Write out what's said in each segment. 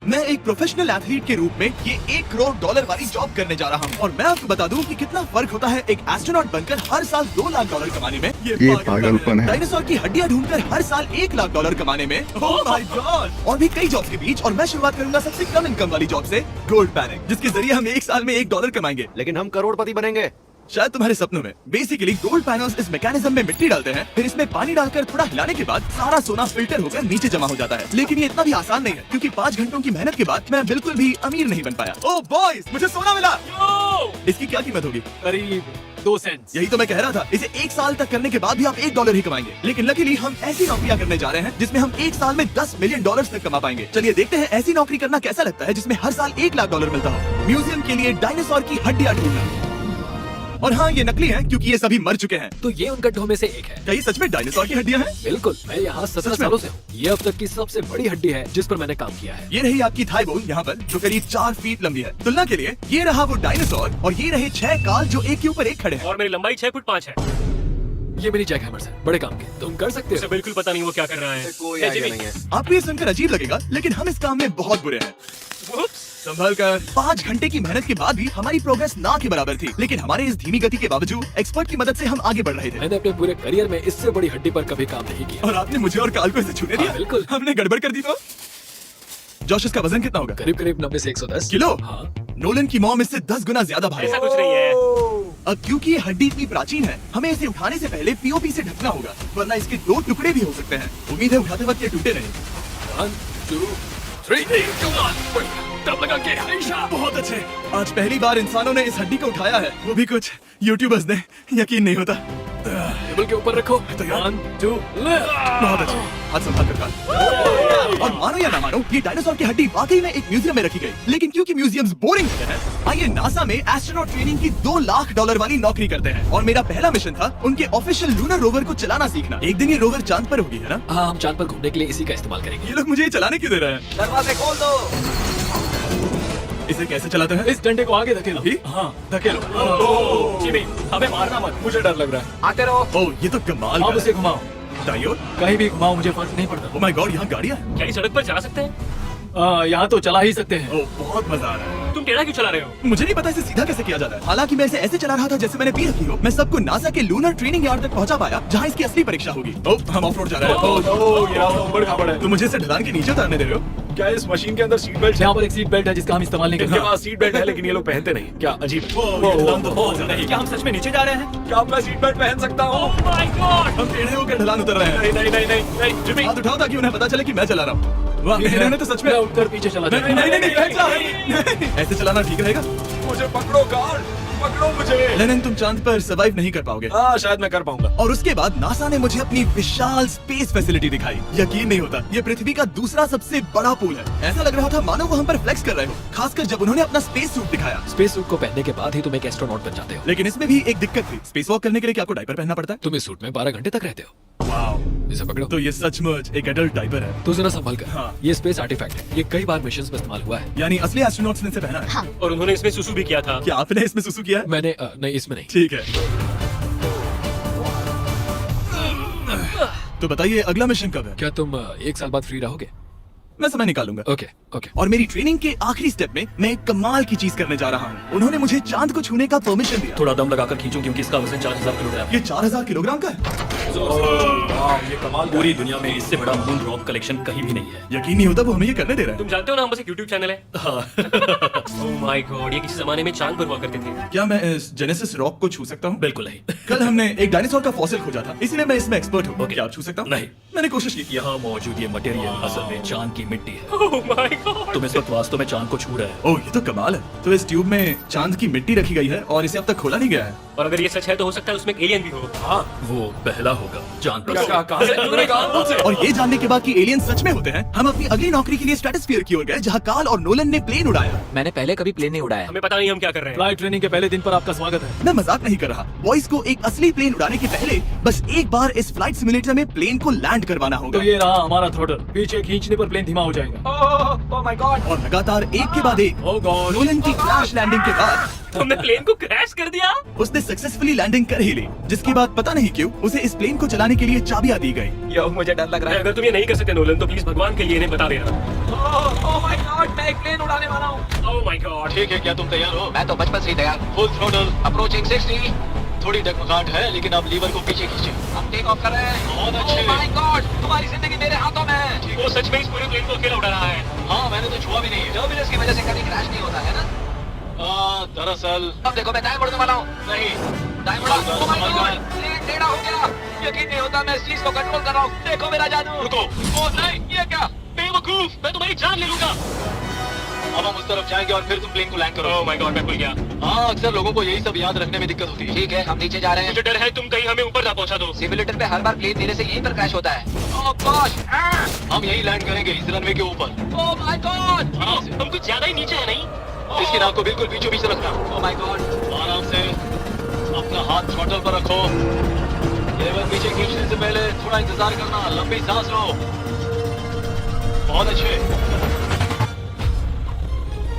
मैं एक professional athlete के रूप में ये $1 करोड़ वाली जॉब करने जा रहा हूँ और मैं आपको बता दूं कि कितना फर्क होता है एक एस्ट्रोनॉट बनकर हर साल $2 लाख कमाने में। ये पागलपन है। डायनासोर की हड्डियाँ ढूंढकर हर साल $1 लाख कमाने में। Oh my God. और भी कई जॉब्स के बीच, और मैं शुरुआत करूंगा सबसे कम इनकम वाली जॉब से, गोल्ड पैनिक, जिसके जरिए हम एक साल में $1 कमाएंगे। लेकिन हम करोड़पति बनेंगे शायद तुम्हारे सपनों में। बेसिकली गोल्ड पैनल्स इस मैकेनिज्म में मिट्टी डालते हैं, फिर इसमें पानी डालकर थोड़ा हिलाने के बाद सारा सोना फिल्टर होकर नीचे जमा हो जाता है। लेकिन ये इतना भी आसान नहीं है, क्योंकि 5 घंटों की मेहनत के बाद मैं बिल्कुल भी अमीर नहीं बन पाया। ओह बॉयज, मुझे सोना मिला। इसकी क्या कीमत होगी? करीब 2 सेंट। यही तो मैं कह रहा था, इसे 1 साल तक करने के बाद भी आप $1 ही कमाएंगे। लेकिन लकीली हम ऐसी नौकरियां करने जा रहे हैं जिसमें हम 1 साल में $10 मिलियन तक कमा पाएंगे। चलिए देखते हैं ऐसी नौकरी करना कैसा लगता है जिसमें हर साल $1 लाख मिलता हो। म्यूजियम के लिए डायनासोर की हड्डियां ढूंढना। और हाँ, ये नकली है क्योंकि ये सभी मर चुके हैं। तो ये उन गड्ढों में से एक है। क्या ये सच में डायनासोर की हड्डियां हैं? बिल्कुल, मैं यहाँ 17 सच में? सालों से हूँ। ये अब तक की सबसे बड़ी हड्डी है जिस पर मैंने काम किया है। ये रही आपकी थाई बोन यहाँ पर, जो करीब 4 फीट लंबी है। तुलना के लिए ये रहा वो डायनासोर और ये रहे 6 काल जो एक के ऊपर एक खड़े हैं। और मेरी लंबाई 6 फुट 5 है। ये मेरी जैक हैमर्स है, बड़े काम के। तुम कर सकते उसे हो। बिल्कुल पता नहीं वो क्या कर रहा है। कोई ए, आइडिया जिमी, नहीं है। आपको ये सुनकर अजीब लगेगा, लेकिन हम इस काम में बहुत बुरे हैं। Whoops! संभल कर। 5 घंटे की मेहनत के बाद भी हमारी प्रोग्रेस ना के बराबर थी, लेकिन हमारे इस धीमी गति के बावजूद एक्सपर्ट की मदद से हम आगे बढ़ रहे थे। मैंने अपने पूरे करियर में इससे बड़ी हड्डी पर कभी काम नहीं किया। और आपने मुझे और काल को इसे छूने दिया? हाँ, बिल्कुल। हमने गड़बड़ कर दी तो? जोश, इसका वजन कितना होगा? करीब करीब 90 से 110 किलो? हाँ। नोलन की मॉम इससे 10 गुना ज्यादा भारी ऐसा है। कुछ नहीं है। अब क्योंकि ये हड्डी इतनी प्राचीन है, हमें इसे उठाने से पहले पीओपी से ढकना होगा, वरना इसके 2 टुकड़े भी हो सकते हैं। उम्मीद है उठाते वक्त ये टूटे नहीं। 1 2 3 तब लगा के हमेशा। बहुत अच्छे। आज पहली बार इंसानों ने इस हड्डी को उठाया है, वो भी कुछ यूट्यूबर्स ने। यकीन नहीं होता। टेबल के ऊपर रखो। तो यार। 1 2 बहुत अच्छे। हाथ संभाल कर काल। और मानो या ना मानो, ये डायनासोर की हड्डी वाकई में एक म्यूजियम में रखी गई। लेकिन क्योंकि म्यूजियम्स बोरिंग होते हैं, आइए नासा में एस्ट्रोनॉट ट्रेनिंग की $2 लाख वाली नौकरी करते हैं। और मेरा पहला मिशन था उनके ऑफिशियल लूनर रोवर को चलाना सीखना। एक दिन ये रोवर चांद पर होगी, है ना? हाँ, हम चांद पर घूमने के लिए इसी का इस्तेमाल करेंगे। ये लोग मुझे ये चलाने क्यों दे रहे हैं? दरवाजे खोल दो। इसे कैसे चलाते हैं? इस डंडे को आगे धकेलो। अभी? हाँ। धकेलो। जिमी, हमें मारना मत। मुझे डर लग रहा है। आते रहो। ओह, ये तो कमाल आप का उसे है। घुमाओ। दाईं ओर? कहीं भी घुमाओ, मुझे फर्क नहीं पड़ता। ओह माय गॉड, यहाँ गाड़ियाँ हैं। क्या इस सड़क पर चला सकते हैं? यहाँ तो चला ही सकते हैं। ओह, बहुत मजा आ रहा है। तुम टेढ़ा क्यों चला रहे हो? मुझे नहीं पता इसे सीधा कैसे किया जाता है। हालांकि मैं इसे ऐसे चला रहा था जैसे मैंने पी रखी हो। मैं सबको नासा के लूनर ट्रेनिंग यार्ड तक पहुंचा पाया, जहां इसकी असली परीक्षा होगी। ओह, हम ऑफ रोड जा रहे हैं। ये रास्ता ऊबड़ खाबड़ है। तुम मुझे इसे ढलान के नीचे उतारने दे रहे हो? क्या इस मशीन के अंदर सीट बेल्ट यहाँ पर एक सीट बेल्ट है जिसका हम इस्तेमाल नहीं इनके करते। पास सीट बेल्ट है लेकिन ये लोग पहनते नहीं। क्या अजीब। ये ढलान तो बहुत ज्यादा है। क्या हम सच में नीचे जा रहे हैं? क्या मैं सीट बेल्ट पहन सकता हूँ? Oh my God! हम टेढ़े होकर ढलान उतर रहे हैं। नहीं नहीं नहीं नहीं नहीं जिमी। हाथ उठाओ ताकि उन्हें पता चले कि मैं चला रहा हूँ। वाह, इन्होंने तो सच में। मैं उठकर पीछे चला नहीं जाऊंगा। नहीं नहीं, नहीं, ऐसे चलाना ठीक रहेगा? मुझे पकड़ो कार, पकड़ो मुझे। लेनिन, तुम चांद पर सर्वाइव नहीं कर पाओगे। हाँ शायद मैं कर पाऊंगा। और उसके बाद नासा ने मुझे अपनी विशाल स्पेस फैसिलिटी दिखाई। यकीन नहीं होता, ये पृथ्वी का दूसरा सबसे बड़ा पूल है। ऐसा लग रहा था मानो वो हम पर फ्लेक्स कर रहे हो, खासकर जब उन्होंने अपना स्पेस सूट दिखाया। स्पेस सूट को पहनने के बाद ही तुम एक एस्ट्रोनॉट बन जाते हो। लेकिन इसमें भी एक दिक्कत थी। स्पेस वॉक करने के लिए क्या आपको डायपर पहनना पड़ता है? तुम इस सूट में 12 घंटे तक रहते हो। वाओ, इसे पकड़ो। तो ये सचमुच एक एडल्ट डायपर है। तो जरा संभल कर। हाँ। ये स्पेस आर्टिफैक्ट है। ये कई बार मिशन में इस्तेमाल हुआ है। यानी असली एस्ट्रोनॉट्स ने इसे पहना है। और उन्होंने इसमें सुसु भी किया था। क्या आपने इसमें सुसु किया है? मैंने नहीं, इसमें नहीं। ठीक है। तो बताइए अगला मिशन कब है? क्या तुम 1 साल बाद फ्री रहोगे? मैं समय निकालूंगा। Okay okay. और मेरी ट्रेनिंग के आखिरी स्टेप में मैं एक कमाल की चीज करने जा रहा हूँ। उन्होंने मुझे चांद को छूने का परमिशन दिया। थोड़ा दम लगाकर खींचो क्योंकि इसका वजन 4000 किलोग्राम। ये 4000 किलोग्राम का है। ये कमाल का पूरी दुनिया में इससे बड़ा मून रॉक कलेक्शन कहीं भी नहीं है। यकीन नहीं होता वो हमें ये करने दे रहा है। तुम जानते हो ना, हम बस एक YouTube चैनल है। Oh my God, ये किसी जमाने में चांद पर हुआ करते थे। क्या मैं इस जेनेसिस रॉक को छू सकता हूँ? बिल्कुल नहीं। कल हमने एक डायनासोर का फॉसिल खोजा था, इसलिए मैं इसमें एक्सपर्ट हूँ। क्या आप छू सकता हूँ? नहीं। मैंने कोशिश की। यहाँ मौजूद ये मटेरियल असल में चांद की मिट्टी है। Oh my God! तुम इस वक्त वास्तव में चांद को छू रहे हो। ओह, ये तो कमाल है। तो इस ट्यूब में चांद की मिट्टी रखी गई है और इसे अब तक खोला नहीं गया है। और अगर ये सच है तो हो सकता है उसमें एक एलियन भी हो। हाँ, वो पहला होगा चांद पर। कहाँ से तुमने कहा मुझसे? और ये जानने के बाद कि एलियन सच में होते हैं, हम अपनी अगली नौकरी के लिए स्ट्रेटोस्फीयर की ओर गए, जहाँ काल और नोलन ने प्लेन उड़ाया। मैंने पहले कभी प्लेन नहीं उड़ाया। हमें पता नहीं हम क्या कर रहे हैं। फ्लाइट ट्रेनिंग के पहले दिन पर आपका स्वागत है। मैं मजाक नहीं कर रहा। बॉयज को एक असली प्लेन उड़ाने के पहले बस एक बार इस फ्लाइट सिमुलेटर में प्लेन को लैंड करवाना होगा। तो ये रहा हमारा थ्रोटल। पीछे खींचने पर प्लेन धीमा हो जाएगा। Oh my God. और लगातार एक के बाद एक Oh God! नोलन की क्रैश लैंडिंग के बाद तुमने प्लेन को क्रैश कर दिया? उसने सक्सेसफुली लैंडिंग कर ही ली, जिसके बाद पता नहीं क्यों उसे इस प्लेन को चलाने के लिए चाबियां दी गई। यो मुझे डर लग रहा है। अगर तुम ये नहीं कर सकते नोलन तो प्लीज भगवान के लिए इन्हें बता देना। ओह माय गॉड, मैं एक प्लेन उड़ाने वाला हूँ। Oh my God. ठीक है, क्या तुम तैयार हो? मैं तो बचपन से ही तैयार। Full throttle. अप्रोचिंग 60। थोड़ी डगमगाहट है, लेकिन आप लीवर को पीछे खींचे। हम टेक ऑफ कर रहे हैं। बहुत अच्छे। ओह माय गॉड, तुम्हारी जिंदगी मेरे हाथों में है। वो सच में इस पूरे प्लेन को अकेला उड़ा रहा है। हाँ, मैंने तो छुआ भी नहीं है। टर्बुलेंस की वजह से कभी क्रैश नहीं होता है ना? दरअसल अब देखो मैं दाएं मुड़ने वाला हूँ। नहीं। दाएं मुड़ा। ओह माय गॉड, प्लेन टेढ़ा हो गया। यकीन नहीं होता मैं इस चीज को कंट्रोल कर रहा हूँ। देखो मेरा जादू। रुको। ओह नहीं, ये क्या? बेवकूफ, मैं तुम्हारी जान ले लूंगा। अब हम उस तरफ जाएंगे और फिर तुम प्लेन को लैंड करो। ओह माय गॉड, मैं भूल गया। हाँ, अक्सर लोगों को यही सब याद रखने में दिक्कत होती है। ठीक है, हम नीचे जा रहे हैं। मुझे डर है तुम कहीं हमें ऊपर ना पहुंचा दो। सिमुलेटर पे हर बार प्लेन मेरे से यहीं पर क्रैश होता है। ओह गॉश। हम यही लैंड करेंगे इस रनवे के ऊपर। Oh my God. आराम से। हम कुछ ज्यादा ही नीचे है नहीं? इसकी नाक को बिल्कुल बीचों बीच रखना। Oh my God. आराम से अपना हाथ थ्रॉटल पर रखो। लेवल पीछे खींचने से पहले थोड़ा इंतजार करना। लंबी सांस लो। बहुत अच्छे।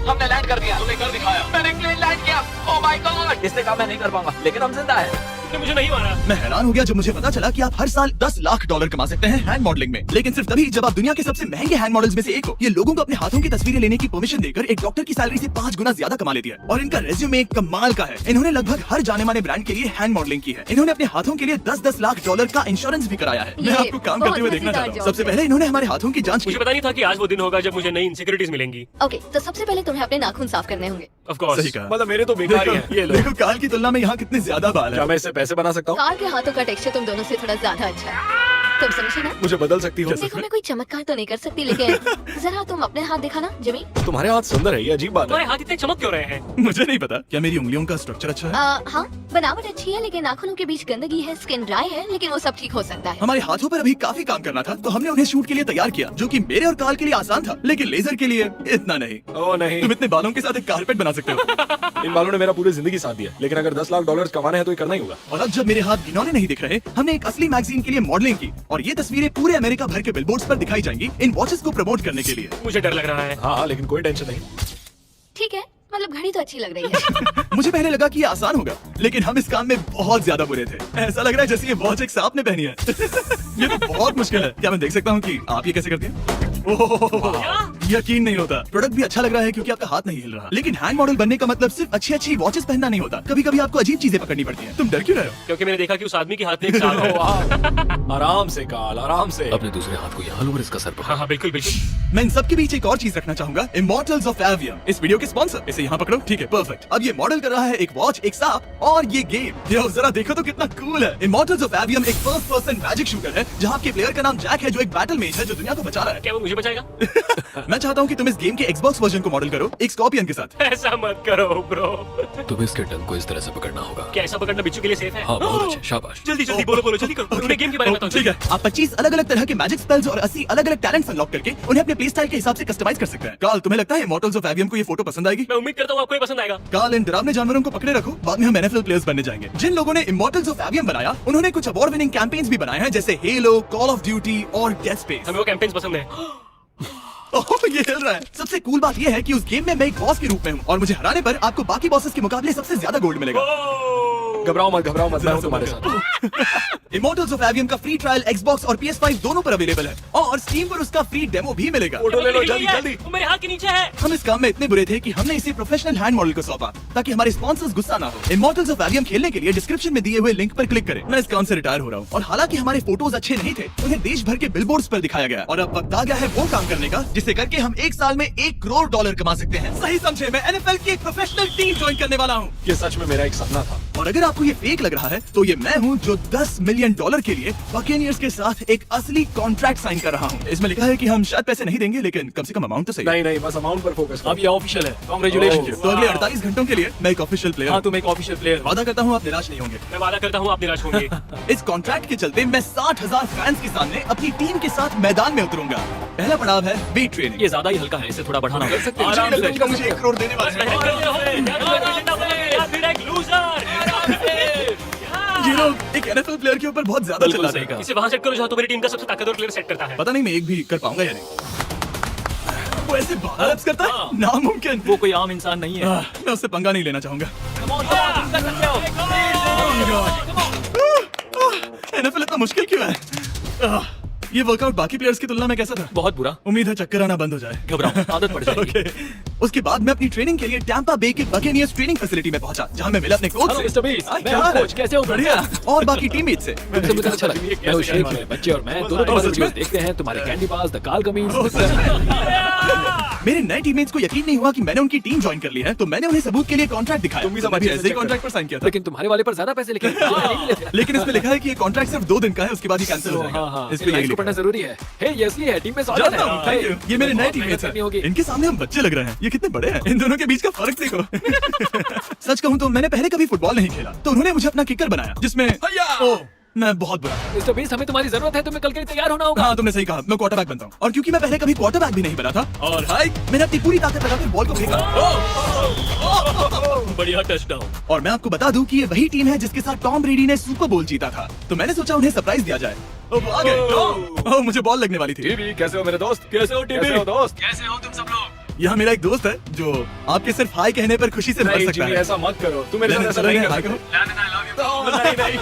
हमने लैंड कर दिया। तुमने कर दिखाया। मैंने प्लेन लैंड किया। Oh my God. इससे काम मैं नहीं कर पाऊंगा, लेकिन हम जिंदा हैं। तुमने मुझे नहीं मारा। मैं हैरान हो गया जब मुझे पता चला कि आप हर साल 10 लाख डॉलर कमा सकते हैं हैंड मॉडलिंग में, लेकिन सिर्फ तभी जब आप दुनिया के सबसे महंगे हैंड मॉडल्स में से एक हो। ये लोगों को अपने हाथों की तस्वीरें लेने की परमिशन देकर एक डॉक्टर की सैलरी से 5 गुना ज्यादा कमा लेती है। और इनका रेज्यूमे कमाल का है। इन्होंने लगभग हर जाने माने ब्रांड के लिए हैंड मॉडलिंग की है। इन्होंने अपने हाथों के लिए 10-10 लाख डॉलर का इंश्योरेंस भी कराया है। मैं ये आपको काम करते हुए बहुत देखना मजेदार चाहता हूँ। जॉब सबसे है। पहले इन्होंने हमारे हाथों की जांच की। मुझे पता नहीं था कि आज वो दिन होगा जब मुझे नई इनसिक्योरिटीज मिलेंगी। ओके, तो सबसे पहले तुम्हें अपने नाखून साफ करने होंगे। Of course. सही कहा। मतलब मेरे तो बेकार ही हैं। ये लो। देखो काल की तुलना में यहाँ कितने ज्यादा बाल क्या है। मैं इससे पैसे बना सकता हूँ? कार के हाथों का टेक्सचर तुम दोनों से थोड़ा ज्यादा अच्छा है। तुम समझे ना? मुझे बदल सकती हो? देखो मैं कोई चमत्कार तो नहीं कर सकती, लेकिन जरा तुम अपने हाथ दिखाना जिमी। तुम्हारे हाथ सुंदर है, ये अजीब बात तुम्हारे है। हाथ इतने चमक क्यों रहे हैं? मुझे नहीं पता, क्या मेरी उंगलियों का स्ट्रक्चर अच्छा है? हाँ, बनावट अच्छी है, लेकिन नाखूनों के बीच गंदगी है, स्किन ड्राई है, लेकिन वो सब ठीक हो सकता है। हमारे हाथों पर अभी काफी काम करना था, तो हमने उन्हें शूट के लिए तैयार किया, जो कि मेरे और काल के लिए आसान था, लेकिन लेजर के लिए इतना नहीं। ओह नहीं। तुम इतने बालों के साथ एक कारपेट बना सकते हो। इन बालों ने मेरा पूरी जिंदगी साथ दिया, लेकिन अगर 10 लाख डॉलर कमाने हैं तो ये करना ही होगा। और अब जब मेरे हाथ घिनौने नहीं दिख रहे, हमने एक असली मैगजीन के लिए मॉडलिंग की, और ये तस्वीरें पूरे अमेरिका भर के बिलबोर्ड्स पर दिखाई जाएंगी इन वॉचेस को प्रमोट करने के लिए। मुझे डर लग रहा है। हाँ, लेकिन कोई टेंशन नहीं। ठीक है, मतलब घड़ी तो अच्छी लग रही है। मुझे पहले लगा कि ये आसान होगा, लेकिन हम इस काम में बहुत ज्यादा बुरे थे। ऐसा लग रहा है जैसे ये वॉच एक सांप ने पहनी है। ये तो बहुत मुश्किल है। क्या मैं देख सकता हूँ कि आप ये कैसे करते हैं? ओह, यकीन नहीं होता। प्रोडक्ट भी अच्छा लग रहा है क्योंकि आपका हाथ नहीं हिल रहा, लेकिन हैंड मॉडल बनने का मतलब सिर्फ अच्छी वॉचेस पहनना नहीं होता। कभी कभी आपको अजीब चीजें पकड़नी पड़ती हैं। तुम डर क्यों रहे हो? क्योंकि मैंने देखा कि उस आदमी के हाथ में एक सांप है। आराम से काल, आराम से। अपने दूसरे हाथ को यहाँ लो और इसका सर पकड़ो। हाँ हाँ बिल्कुल बिल्कुल। मैं इन सब के बीच एक और चीज रखना चाहूंगा, इमॉर्टल्स ऑफ एवियम, इस वीडियो के स्पॉन्सर। इसे यहाँ पकड़ो, ठीक है, परफेक्ट। अब ये मॉडल कर रहा है एक वॉच, एक सांप और ये गेम। ये जरा देखो तो कितना कूल है। इमॉर्टल्स ऑफ एवियम एक फर्स्ट पर्सन मैजिक शूटर है, जहाँ आपके प्लेयर का नाम जैक है, जो एक बैटल मेज है जो दुनिया को बचा रहा है। क्या वो मुझे बचाएगा? मैं चाहता हूँ कि तुम इस गेम के Xbox वर्जन को मॉडल करो, एक स्कॉर्पियन के साथ। ऐसा मत करो ब्रो। तुम्हें इसके टंग को इस तरह से पकड़ना होगा। क्या ऐसा पकड़ना बिच्छू के लिए सेफ है? हाँ, बहुत अच्छे, शाबाश। जल्दी जल्दी बोलो बोलो, जल्दी करो। उन्हें गेम के बारे में बताओ। ठीक है, आप 25 अलग अलग तरह के मैजिक स्पेल्स और 80 अलग अलग टैलेंट्स अनलॉक करके उन्हें अपने प्ले स्टाइल के हिसाब से कस्टमाइज कर सकते हैं। काल, तुम्हें लगता है इमॉर्टल्स ऑफ एवियम को ये फोटो पसंद आएगी? मैं उम्मीद करता हूँ आपको ये पसंद आएगा। काल, इन डरावने जानवरों को पकड़े रखो, बाद में हम NFL प्लेयर्स बनने जाएंगे। जिन लोगों ने इमॉर्टल्स ऑफ एवियम बनाया, उन्होंने कुछ अवार्ड विनिंग कैंपेन्स भी बनाए हैं, जैसे हेलो, कॉल ऑफ ड्यूटी और डेड स्पेस। हमें वो कैंपेन्स पसंद है। ओह, ये हिल रहा है। सबसे कूल बात ये है कि उस गेम में मैं एक बॉस के रूप में हूँ, और मुझे हराने पर आपको बाकी बॉसेस के मुकाबले सबसे ज्यादा गोल्ड मिलेगा। घबराओ मत, मैं हूँ तुम्हारे साथ। इमॉर्टल्स ऑफ एवियम का फ्री ट्रायल Xbox और PS5 दोनों पर अवेलेबल है, और Steam पर उसका फ्री डेमो भी मिलेगा। फोटो ले लो जल्दी जल्दी। वो मेरे हाथ के नीचे है। हम इस काम में इतने बुरे थे कि हमने इसे प्रोफेशनल हैंड मॉडल को सौंपा, ताकि हमारे स्पॉन्सर्स गुस्सा ना हो। इमॉर्टल्स ऑफ एवियम खेलने के लिए डिस्क्रिप्शन में दिए हुए लिंक पर क्लिक करें। मैं इस काम से रिटायर हो रहा हूँ, और हालांकि हमारे फोटोज अच्छे नहीं थे, उन्हें देश भर के बिलबोर्ड्स पर दिखाया गया, और अब वक्त आ गया है वो काम करने का जिसे करके हम एक साल में $1 करोड़ कमा सकते हैं। सही समझे, मैं NFL की एक प्रोफेशनल टीम ज्वाइन करने वाला हूँ। ये सच में मेरा एक सपना था। और अगर आपको ये फेक लग रहा है, तो ये मैं हूँ जो $10 मिलियन के लिए बकेनियर्स के साथ एक असली कॉन्ट्रैक्ट साइन कर रहा हूँ। इसमें लिखा है कि हम शायद पैसे नहीं देंगे, लेकिन कम से कम अमाउंट तो सही। नहीं नहीं, बस अमाउंट पर फोकस करो। अब ये ऑफिशियल है। कांग्रेचुलेशन। तो अगले 48 घंटों के लिए मैं एक ऑफिशियल प्लेयर हाँ, तुम एक ऑफिशियल प्लेयर। वादा करता हूँ आप निराश नहीं होंगे। मैं वादा करता हूँ आप निराश होंगे। इस कॉन्ट्रैक्ट के चलते मैं 60,000 फैंस के सामने अपनी टीम के साथ मैदान में उतरूंगा। पहला पड़ाव है वेट ट्रेनिंग। ये ज्यादा ही हल्का है, इसे थोड़ा बढ़ाना कर सकते मुझे लगता है कि मुझे $1 करोड़ देने वाले हैं। ये लोग एक NFL प्लेयर के ऊपर बहुत ज्यादा बिल्कुल चिल्लाते सही हैं। कहा। इसे वहां सेट करो जहाँ तुम्हारी टीम का सबसे ताकतवर प्लेयर सेट करता है। पता नहीं मैं एक भी कर पाऊंगा या नहीं। वो ऐसे 12 लैप्स करता है? हाँ। नामुमकिन। वो कोई आम इंसान नहीं है। मैं उससे पंगा नहीं लेना चाहूंगा। NFL इतना मुश्किल क्यों है? ये वर्कआउट बाकी प्लेयर्स की तुलना में कैसा था? बहुत बुरा। उम्मीद है चक्कर आना बंद हो जाए। घबराओ, आदत पड़ जाएगी। ओके। उसके बाद मैं अपनी ट्रेनिंग के लिए टैम्पा बे के बकेनियर्स ट्रेनिंग फैसिलिटी में पहुंचा, जहां मैं मिला अपने कोच हेलो से। मिस्टर बीस, हाय, मैं क्या हूं हाल है? कोच, कैसे हो? बढ़िया। और बाकी टीममेट से। तुमसे मिलकर अच्छा लगा। मैं उस शेख में बच्चे और मैं दोनों तुम्हारे वीडियोस देखते हैं, तुम्हारे कैंडी बार्स, द काल कमीज। मेरे नए टीममेट्स को यकीन नहीं हुआ कि मैंने उनकी टीम ज्वाइन कर ली है, तो मैंने उन्हें सबूत के लिए कॉन्ट्रैक्ट दिखाया। तुम भी तो मैं समझिए, ऐसे ही ऐसे कॉन्ट्रैक्ट पर साइन किया था। लेकिन तुम्हारे वाले पर ज्यादा पैसे लिखे नहीं मिले थे। लेकिन इसमें लिखा है कि ये कॉन्ट्रैक्ट सिर्फ 2 दिन का है, उसके बाद ही कैंसिल हो हाँ जाएगा। हाँ, इस पे यही लाइन्स को लिखा पढ़ना है। जरूरी है। हे ये असली है, टीम में स्वागत जानता हूँ, thank you। ये मेरे नए टीममेट्स करनी होगी। हैं। इनके सामने हम बच्चे लग रहे हैं। ये कितने बड़े हैं। इन दोनों के बीच का फर्क देखो। सच कहूँ तो मैंने पहले कभी फुटबॉल नहीं खेला, तो उन्होंने मुझे अपना किकर बनाया, जिसमें ओह, मैं बहुत बुरा। मिस्टर बीस, हमें तुम्हारी जरूरत है, तुम्हें कल के लिए तैयार होना होगा। हाँ, तुमने सही कहा। मैं क्वार्टरबैक बनता हूँ, और क्योंकि मैं पहले कभी क्वार्टरबैक भी नहीं बना था, और हाय, मैंने अपनी पूरी ताकत लगाकर बॉल को फेंका। बढ़िया टचडाउन। और मैं आपको बता दूं कि ये वही टीम है जिसके साथ टॉम ब्रेडी ने सुपर बोल जीता था, तो मैंने सोचा उन्हें सरप्राइज दिया जाए। ओ, वो आ गए। ओह, मुझे बॉल लगने वाली थी। टीवी कैसे हो मेरे दोस्त? कैसे हो टीवी? कैसे हो दोस्त? कैसे हो तुम सब लोग? यहाँ मेरा एक दोस्त है जो आपके सिर्फ हाय कहने पर खुशी से भर नहीं सकता जिमी, है। ऐसा मत करो। तू मेरे साथ ऐसा चलो, नहीं हाय कर कहो। सकता। नहीं नहीं।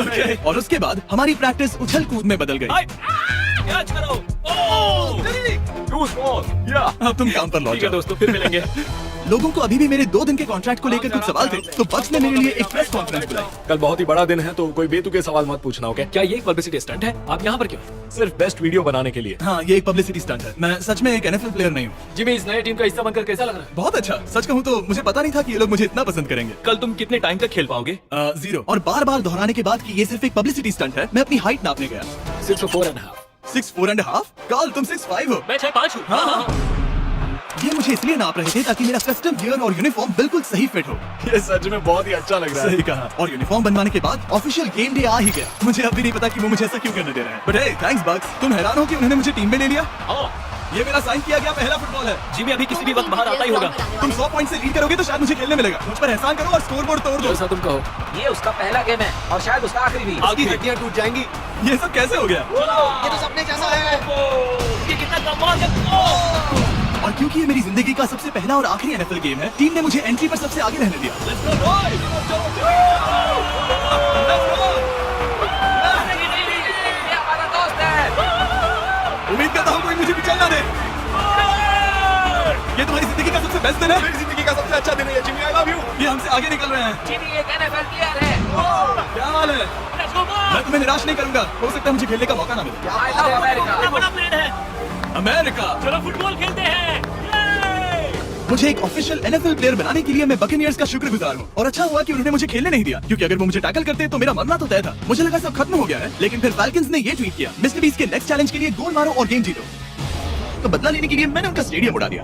ओके। और उसके बाद हमारी प्रैक्टिस उछल कूद में बदल गई। कैच करो। ओह! Too small. Yeah. अब तुम काम पर लौट ठीक है जाओ। दोस्तों, फिर मिलेंगे। लोगों को अभी भी मेरे 2 दिन के कॉन्ट्रैक्ट को लेकर कुछ सवाल थे, तो बक्स ने मेरे लिए एक प्रेस कॉन्फ्रेंस बुलाई। कल बहुत ही बड़ा दिन है, तो कोई बेतुके सवाल मत पूछना, ओके? क्या ये एक पब्लिसिटी स्टंट है? आप यहाँ पर क्यों? सिर्फ बेस्ट वीडियो बनाने के लिए। हाँ, ये एक पब्लिसिटी स्टंट है। मैं सच में एक NFL प्लेयर नहीं हूँ। जिमी, इस नई टीम का हिस्सा बनकर कैसा लग रहा है? बहुत अच्छा। सच कहूँ तो मुझे पता नहीं था कि ये लोग मुझे इतना पसंद करेंगे। कल तुम कितने टाइम तक खेल पाओगे? 0। और बार बार दोहराने के बाद कि ये सिर्फ एक पब्लिसिटी स्टंट है, मैं अपनी हाइट नापने गया। 6'4.5". 6'4.5"? काल, तुम 6'5" हो। मैं 6'5" हूँ। हाँ। ये मुझे इसलिए नाप रहे थे ताकि मेरा कस्टम गियर और यूनिफॉर्म बिल्कुल सही फिट हो। ये सच में बहुत ही अच्छा लग रहा है। सही कहा। और यूनिफॉर्म बनवाने के बाद ऑफिशियल गेम डे आ ही गया। मुझे अब भी नहीं पता कि वो मुझे ऐसा क्यों करने दे रहे हैं। बट हे, थैंक्स बक्स। तुम हैरान हो कि उन्होंने मुझे टीम में ले लिया? हाँ, ये मेरा साइन किया गया पहला फुटबॉल है। जिमी अभी किसी भी वक्त बाहर आता ही होगा। तुम 100 पॉइंट से लीड करोगे तो शायद मुझे खेलने मिलेगा। मुझ पर एहसान करो और स्कोर बोर्ड तोड़ दो। जैसा तुम कहो। ये उसका पहला गेम है और शायद उसका आखिरी भी। आगे हड्डियां टूट जाएंगी। ये सब कैसे हो गया? ये तो सपने जैसा है। ये कितना कमाल है। और क्योंकि ये मेरी जिंदगी का सबसे पहला और आखिरी NFL गेम है, टीम ने मुझे एंट्री पर सबसे आगे रहने दिया। ये हमारा दोस्त है। उम्मीद करता हूँ कोई मुझे पिछलना दे। ये तुम्हारी जिंदगी का सबसे बेस्ट दिन है। मेरी जिंदगी का सबसे अच्छा दिन है ये, जिमी। I love you. ये हमसे आगे निकल रहे हैं। जिमी एक NFL प्लेयर है। क्या हाल है? मैं तुम्हें निराश नहीं करूंगा। हो सकता है मुझे खेलने का मौका ना मिले। I love America. बड़ा प्लेन है। अमेरिका। चलो फुटबॉल खेलते हैं। मुझे एक ऑफिशियल NFL प्लेयर बनाने के लिए मैं बकेनियर्स का शुक्रगुजार हूँ। और अच्छा हुआ कि उन्होंने मुझे खेलने नहीं दिया, क्योंकि अगर वो मुझे टैकल करते तो मेरा मरना तो तय था। मुझे लगा सब खत्म हो गया है, लेकिन फिर फैल्कन्स ने ये ट्वीट किया, मिस्टर बीस्ट के नेक्स्ट चैलेंज के लिए गोल मारो और गेम जीतो। तो बदला लेने के लिए मैंने उनका स्टेडियम उड़ा दिया।